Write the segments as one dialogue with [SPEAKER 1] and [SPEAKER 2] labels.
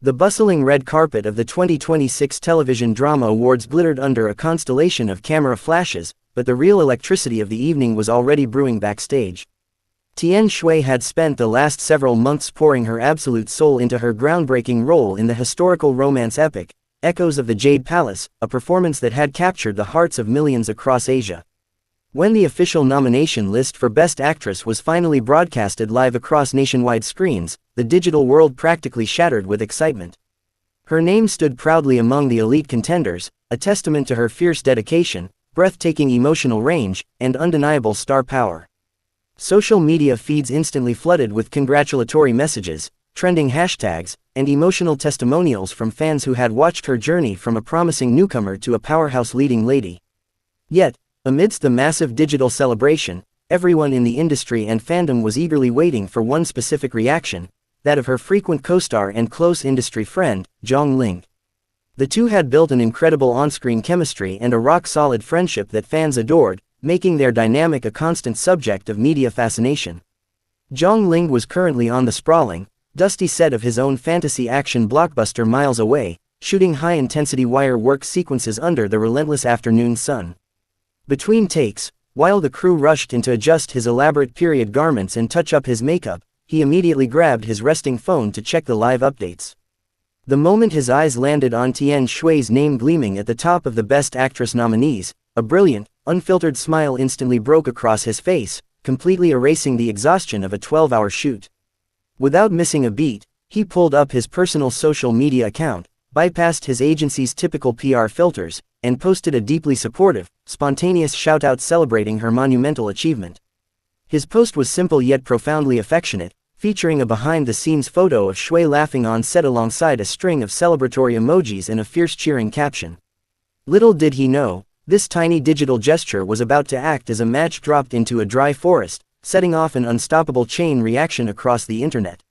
[SPEAKER 1] The bustling red carpet of the 2026 Television Drama Awards glittered under a constellation of camera flashes, but the real electricity of the evening was already brewing backstage. Tian Xiwei had spent the last several months pouring her absolute soul into her groundbreaking role in the historical romance epic, Echoes of the Jade Palace, a performance that had captured the hearts of millions across Asia. When the official nomination list for Best Actress was finally broadcasted live across nationwide screens, the digital world practically shattered with excitement. Her name stood proudly among the elite contenders, a testament to her fierce dedication, breathtaking emotional range, and undeniable star power. Social media feeds instantly flooded with congratulatory messages, trending hashtags, and emotional testimonials from fans who had watched her journey from a promising newcomer to a powerhouse leading lady. Yet, amidst the massive digital celebration, everyone in the industry and fandom was eagerly waiting for one specific reaction, that of her frequent co-star and close industry friend, Zhang Linghe. The two had built an incredible on-screen chemistry and a rock-solid friendship that fans adored, making their dynamic a constant subject of media fascination. Zhang Linghe was currently on the sprawling, dusty set of his own fantasy action blockbuster Miles Away, shooting high-intensity wire work sequences under the relentless afternoon sun. Between takes, while the crew rushed in to adjust his elaborate period garments and touch up his makeup, he immediately grabbed his resting phone to check the live updates. The moment his eyes landed on Tian Xiwei's name gleaming at the top of the Best Actress nominees, a brilliant, unfiltered smile instantly broke across his face, completely erasing the exhaustion of a 12-hour shoot. Without missing a beat, he pulled up his personal social media account, bypassed his agency's typical PR filters, and posted a deeply supportive, spontaneous shout-out celebrating her monumental achievement. His post was simple yet profoundly affectionate, featuring a behind-the-scenes photo of Xiwei laughing on set alongside a string of celebratory emojis and a fierce cheering caption. Little did he know, this tiny digital gesture was about to act as a match dropped into a dry forest, setting off an unstoppable chain reaction across the internet.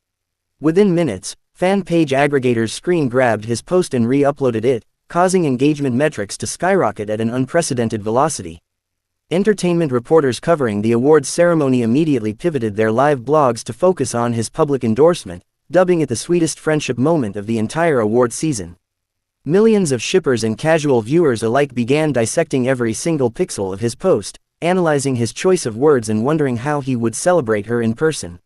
[SPEAKER 1] Within minutes, fan page aggregators screen-grabbed his post and re-uploaded it, causing engagement metrics to skyrocket at an unprecedented velocity. Entertainment reporters covering the awards ceremony immediately pivoted their live blogs to focus on his public endorsement, dubbing it the sweetest friendship moment of the entire award season. Millions of shippers and casual viewers alike began dissecting every single pixel of his post, analyzing his choice of words and wondering how he would celebrate her in person.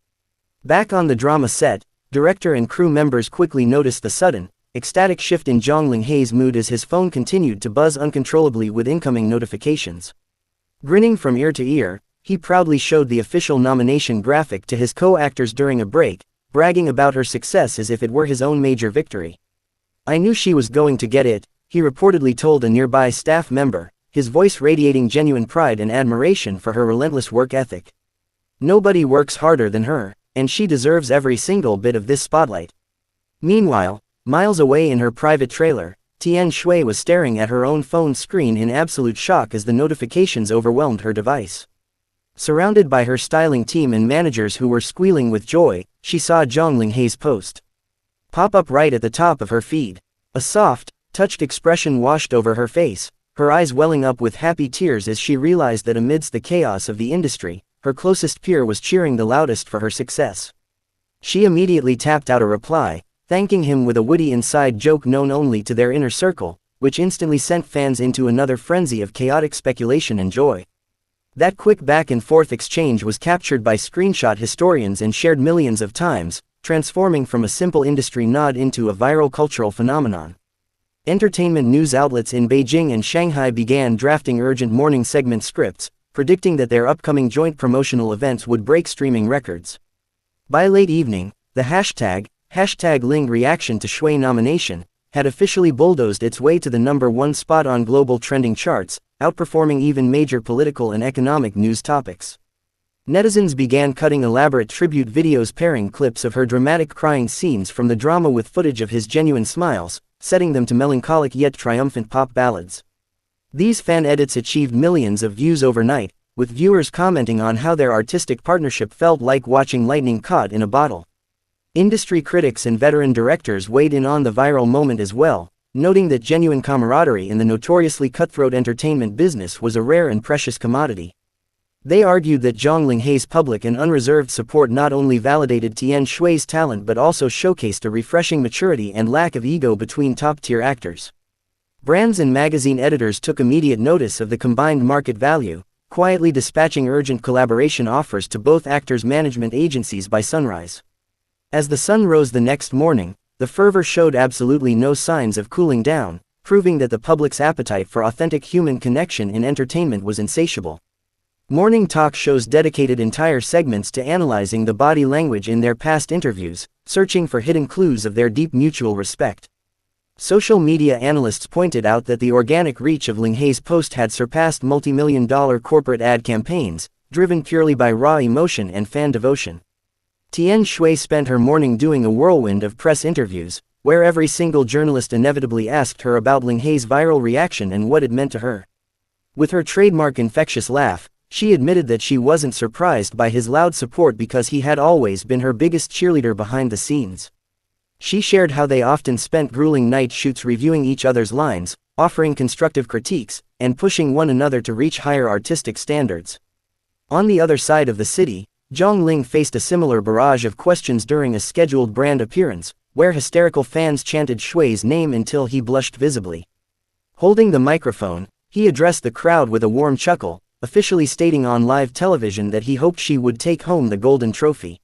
[SPEAKER 1] Back on the drama set, director and crew members quickly noticed the sudden, ecstatic shift in Zhang Linghe's mood as his phone continued to buzz uncontrollably with incoming notifications. Grinning from ear to ear, he proudly showed the official nomination graphic to his co-actors during a break, bragging about her success as if it were his own major victory. "I knew she was going to get it," he reportedly told a nearby staff member, his voice radiating genuine pride and admiration for her relentless work ethic. "Nobody works harder than her, and she deserves every single bit of this spotlight." Meanwhile, miles away in her private trailer, Tian Xiwei was staring at her own phone screen in absolute shock as the notifications overwhelmed her device. Surrounded by her styling team and managers who were squealing with joy, she saw Zhang Linghe's post pop up right at the top of her feed. A soft, touched expression washed over her face, her eyes welling up with happy tears as she realized that amidst the chaos of the industry, her closest peer was cheering the loudest for her success. She immediately tapped out a reply, thanking him with a witty inside joke known only to their inner circle, which instantly sent fans into another frenzy of chaotic speculation and joy. That quick back-and-forth exchange was captured by screenshot historians and shared millions of times, transforming from a simple industry nod into a viral cultural phenomenon. Entertainment news outlets in Beijing and Shanghai began drafting urgent morning segment scripts, predicting that their upcoming joint promotional events would break streaming records. By late evening, the hashtag Linghe reaction to Xiwei nomination had officially bulldozed its way to the #1 spot on global trending charts, outperforming even major political and economic news topics. Netizens began cutting elaborate tribute videos pairing clips of her dramatic crying scenes from the drama with footage of his genuine smiles, setting them to melancholic yet triumphant pop ballads. These fan edits achieved millions of views overnight, with viewers commenting on how their artistic partnership felt like watching lightning caught in a bottle. Industry critics and veteran directors weighed in on the viral moment as well, noting that genuine camaraderie in the notoriously cutthroat entertainment business was a rare and precious commodity. They argued that Zhang Linghe's public and unreserved support not only validated Tian Shui's talent but also showcased a refreshing maturity and lack of ego between top-tier actors. Brands and magazine editors took immediate notice of the combined market value, quietly dispatching urgent collaboration offers to both actors' management agencies by sunrise. As the sun rose the next morning, the fervor showed absolutely no signs of cooling down, proving that the public's appetite for authentic human connection in entertainment was insatiable. Morning talk shows dedicated entire segments to analyzing the body language in their past interviews, searching for hidden clues of their deep mutual respect. Social media analysts pointed out that the organic reach of Linghe's post had surpassed multi-million-dollar corporate ad campaigns, driven purely by raw emotion and fan devotion. Tian Shui spent her morning doing a whirlwind of press interviews, where every single journalist inevitably asked her about Linghe's viral reaction and what it meant to her. With her trademark infectious laugh, she admitted that she wasn't surprised by his loud support because he had always been her biggest cheerleader behind the scenes. She shared how they often spent grueling night shoots reviewing each other's lines, offering constructive critiques, and pushing one another to reach higher artistic standards. On the other side of the city, Zhang Ling faced a similar barrage of questions during a scheduled brand appearance, where hysterical fans chanted Shui's name until he blushed visibly. Holding the microphone, he addressed the crowd with a warm chuckle, officially stating on live television that he hoped she would take home the golden trophy.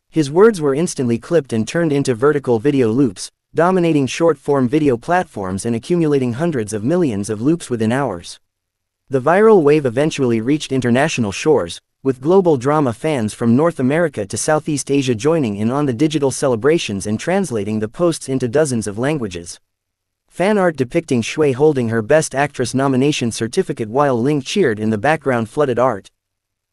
[SPEAKER 1] His words were instantly clipped and turned into vertical video loops, dominating short-form video platforms and accumulating hundreds of millions of loops within hours. The viral wave eventually reached international shores, with global drama fans from North America to Southeast Asia joining in on the digital celebrations and translating the posts into dozens of languages. Fan art depicting Shui holding her Best Actress nomination certificate while Ling cheered in the background flooded art.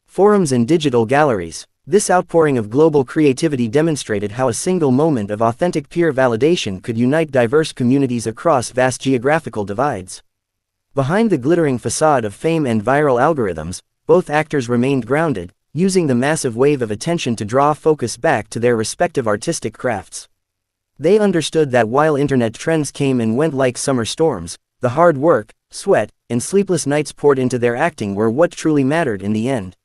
[SPEAKER 1] Forums and digital galleries. This outpouring of global creativity demonstrated how a single moment of authentic peer validation could unite diverse communities across vast geographical divides. Behind the glittering facade of fame and viral algorithms, both actors remained grounded, using the massive wave of attention to draw focus back to their respective artistic crafts. They understood that while internet trends came and went like summer storms, the hard work, sweat, and sleepless nights poured into their acting were what truly mattered in the end.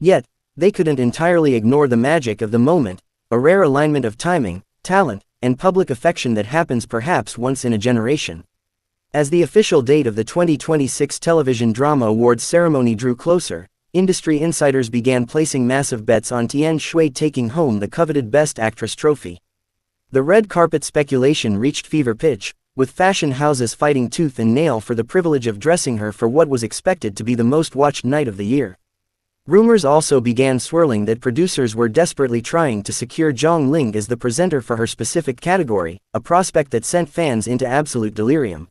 [SPEAKER 1] Yet, they couldn't entirely ignore the magic of the moment, a rare alignment of timing, talent, and public affection that happens perhaps once in a generation. As the official date of the 2026 Television Drama Awards ceremony drew closer, industry insiders began placing massive bets on Tian Shui taking home the coveted Best Actress trophy. The red carpet speculation reached fever pitch, with fashion houses fighting tooth and nail for the privilege of dressing her for what was expected to be the most watched night of the year. Rumors also began swirling that producers were desperately trying to secure Zhang Ling as the presenter for her specific category, a prospect that sent fans into absolute delirium.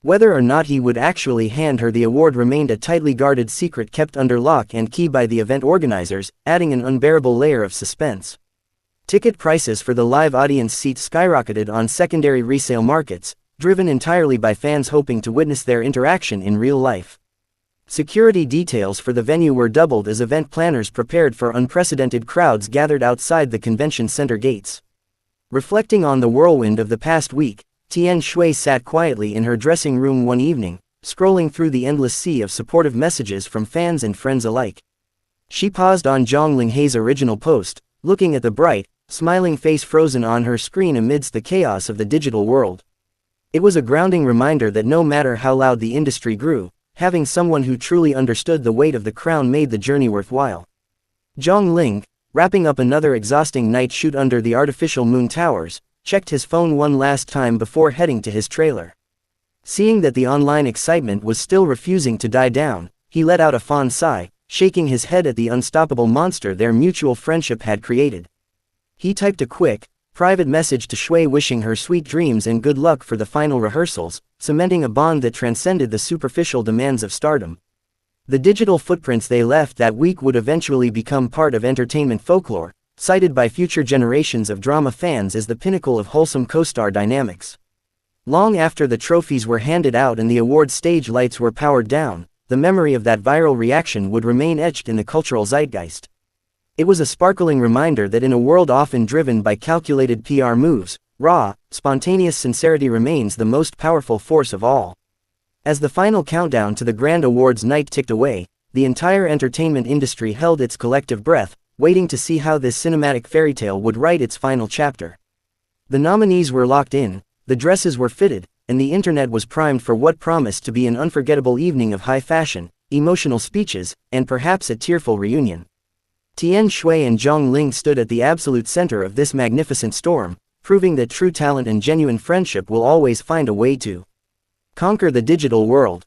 [SPEAKER 1] Whether or not he would actually hand her the award remained a tightly guarded secret kept under lock and key by the event organizers, adding an unbearable layer of suspense. Ticket prices for the live audience seats skyrocketed on secondary resale markets, driven entirely by fans hoping to witness their interaction in real life. Security details for the venue were doubled as event planners prepared for unprecedented crowds gathered outside the convention center gates. Reflecting on the whirlwind of the past week, Tian Shui sat quietly in her dressing room one evening, scrolling through the endless sea of supportive messages from fans and friends alike. She paused on Zhang Linghe's original post, looking at the bright, smiling face frozen on her screen amidst the chaos of the digital world. It was a grounding reminder that no matter how loud the industry grew, having someone who truly understood the weight of the crown made the journey worthwhile. Zhang Ling, wrapping up another exhausting night shoot under the artificial moon towers, checked his phone one last time before heading to his trailer. Seeing that the online excitement was still refusing to die down, he let out a fond sigh, shaking his head at the unstoppable monster their mutual friendship had created. He typed a quick, private message to Shui wishing her sweet dreams and good luck for the final rehearsals, cementing a bond that transcended the superficial demands of stardom. The digital footprints they left that week would eventually become part of entertainment folklore, cited by future generations of drama fans as the pinnacle of wholesome co-star dynamics. Long after the trophies were handed out and the award stage lights were powered down, the memory of that viral reaction would remain etched in the cultural zeitgeist. It was a sparkling reminder that in a world often driven by calculated PR moves, raw, spontaneous sincerity remains the most powerful force of all. As the final countdown to the Grand Awards night ticked away, the entire entertainment industry held its collective breath, waiting to see how this cinematic fairy tale would write its final chapter. The nominees were locked in, the dresses were fitted, and the internet was primed for what promised to be an unforgettable evening of high fashion, emotional speeches, and perhaps a tearful reunion. Tian Xiwei and Zhang Ling stood at the absolute center of this magnificent storm, proving that true talent and genuine friendship will always find a way to conquer the digital world.